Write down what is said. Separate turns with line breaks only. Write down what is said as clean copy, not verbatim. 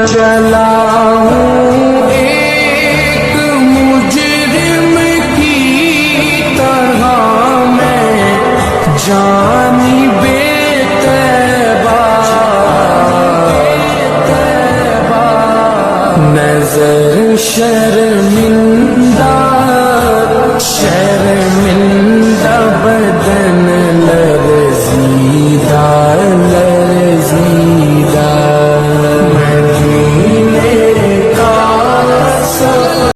चला हूँ एक मुजरिम की तरह मैं जानी बेतैबा नजर शर्मिंदा बदन लग